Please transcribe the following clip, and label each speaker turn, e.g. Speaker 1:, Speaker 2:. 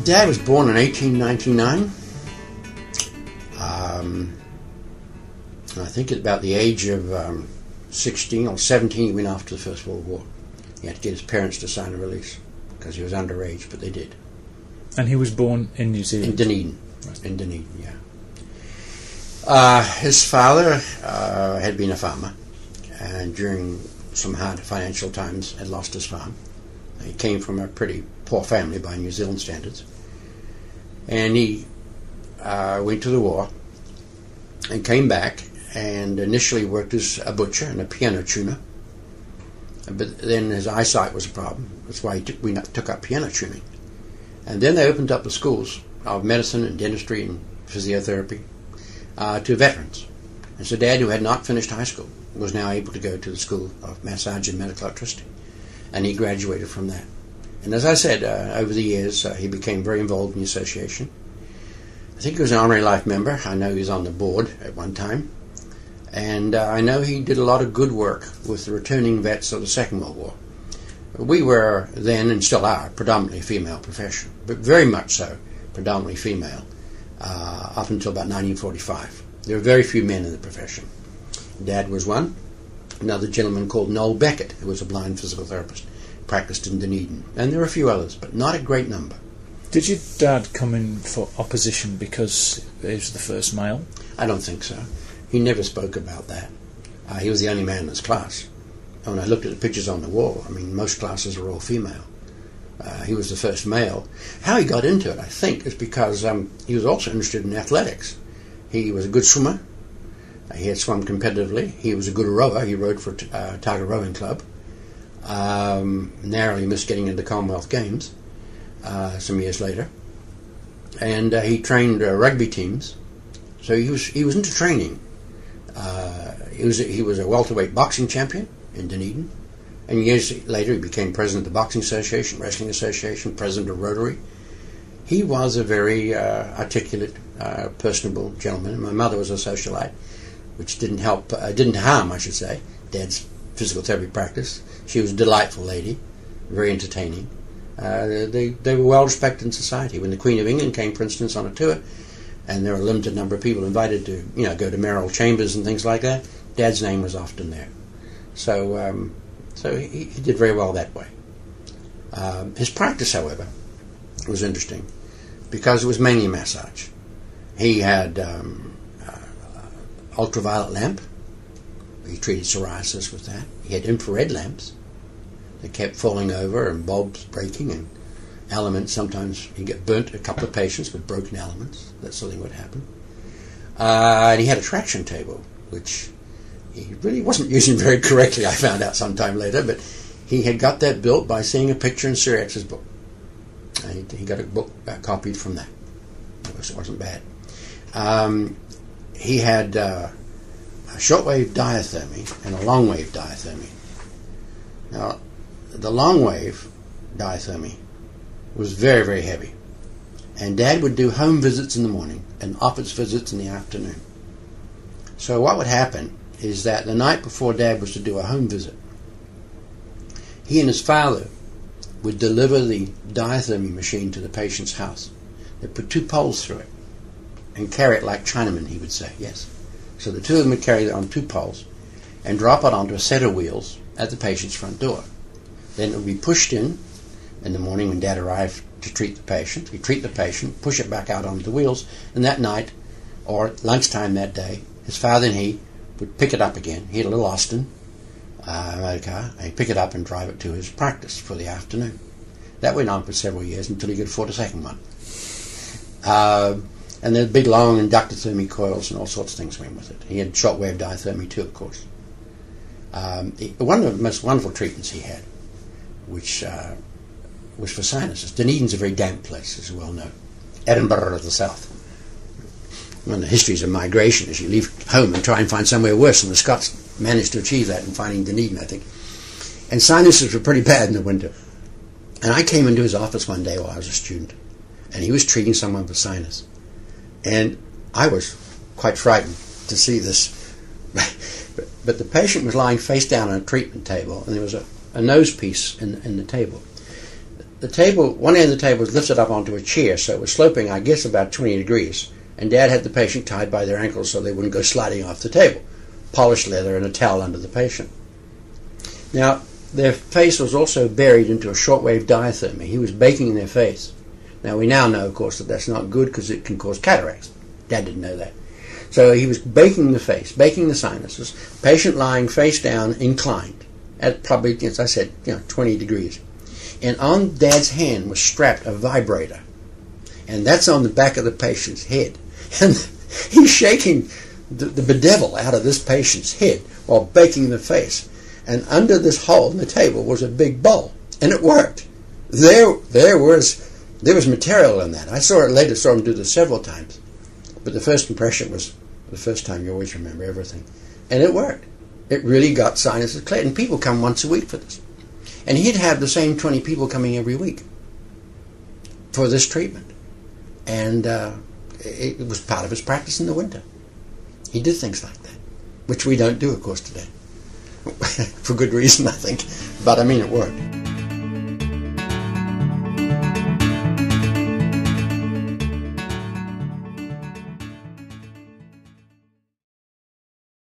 Speaker 1: Dad was born in 1899. I think at about the age of 16 or 17 he went off to the First World War. He had to get his parents to sign a release because he was underage, but they did.
Speaker 2: And he was born in New Zealand?
Speaker 1: In Dunedin. Right. In Dunedin, yeah. His father had been a farmer, and during some hard financial times had lost his farm. He came from a pretty poor family by New Zealand standards. And he went to the war and came back and initially worked as a butcher and a piano tuner. But then his eyesight was a problem. That's why we took up piano tuning. And then they opened up the schools of medicine and dentistry and physiotherapy to veterans. And so Dad, who had not finished high school, was now able to go to the School of Massage and Medical Electricity. And he graduated from that. And as I said, over the years, he became very involved in the association. I think he was an honorary life member. I know he was on the board at one time. And I know he did a lot of good work with the returning vets of the Second World War. We were then, and still are, predominantly a female profession, but very much so, predominantly female, up until about 1945. There were very few men in the profession. Dad was one. Another gentleman called Noel Beckett, who was a blind physical therapist, practiced in Dunedin. And there were a few others, but not a great number.
Speaker 2: Did your dad come in for opposition because he was the first male?
Speaker 1: I don't think so. He never spoke about that. He was the only man in his class. And when I looked at the pictures on the wall, I mean, most classes are all female. He was the first male. How he got into it, I think, is because he was also interested in athletics. He was a good swimmer. He had swum competitively. He was a good rower. He rowed for Targa Rowing Club. Narrowly missed getting into Commonwealth Games some years later. And he trained rugby teams. So he was into training. He was a welterweight boxing champion in Dunedin. And years later he became president of the Boxing Association, Wrestling Association, president of Rotary. He was a very articulate, personable gentleman. And my mother was a socialite, which didn't harm, I should say, Dad's physical therapy practice. She was a delightful lady, very entertaining. They were well respected in society. When the Queen of England came, for instance, on a tour, and there were a limited number of people invited to, go to mayoral chambers and things like that, Dad's name was often there. So he did very well that way. His practice, however, was interesting because it was mainly massage. He had ultraviolet lamp. He treated psoriasis with that. He had infrared lamps that kept falling over and bulbs breaking and elements. Sometimes he'd get burnt, a couple of patients with broken elements. That sort of thing would happen. And he had a traction table, which he really wasn't using very correctly, I found out sometime later, but he had got that built by seeing a picture in Sir X's book. And he got a book copied from that. It wasn't bad. He had a shortwave diathermy and a long-wave diathermy. Now, the long-wave diathermy was very, very heavy. And Dad would do home visits in the morning and office visits in the afternoon. So what would happen is that the night before Dad was to do a home visit, he and his father would deliver the diathermy machine to the patient's house. They'd put 2 poles through it and carry it like Chinamen, he would say, yes. So the two of them would carry it on 2 poles and drop it onto a set of wheels at the patient's front door. Then it would be pushed in the morning when Dad arrived to treat the patient. He'd treat the patient, push it back out onto the wheels, and that night, or lunchtime that day, his father and he would pick it up again. He had a little Austin motor car, and he'd pick it up and drive it to his practice for the afternoon. That went on for several years until he could afford a second one. And there's big long inductothermy coils and all sorts of things went with it. He had shortwave diathermy too, of course. One of the most wonderful treatments he had, which was for sinuses. Dunedin's a very damp place, as you well know. Edinburgh of the south. One of the histories of migration is you leave home and try and find somewhere worse, and the Scots managed to achieve that in finding Dunedin, I think. And sinuses were pretty bad in the winter. And I came into his office one day while I was a student, and he was treating someone with sinus. And I was quite frightened to see this. But the patient was lying face down on a treatment table, and there was a nose piece in the table. the table, one end of the table was lifted up onto a chair, so it was sloping, I guess, about 20 degrees. And Dad had the patient tied by their ankles so they wouldn't go sliding off the table. Polished leather and a towel under the patient. Now, their face was also buried into a shortwave diathermy. He was baking their face. Now, we now know, of course, that that's not good because it can cause cataracts. Dad didn't know that. So he was baking the face, baking the sinuses, patient lying face down, inclined, at probably, as I said, 20 degrees. And on Dad's hand was strapped a vibrator. And that's on the back of the patient's head. And he's shaking the bedevil out of this patient's head while baking the face. And under this hole in the table was a big bowl. And it worked. There was material in that. I saw him do this several times. But the first impression was the first time you always remember everything. And it worked. It really got sinuses cleared. And people come once a week for this. And he'd have the same 20 people coming every week for this treatment. And it was part of his practice in the winter. He did things like that, which we don't do, of course, today. For good reason, I think. But, I mean, it worked.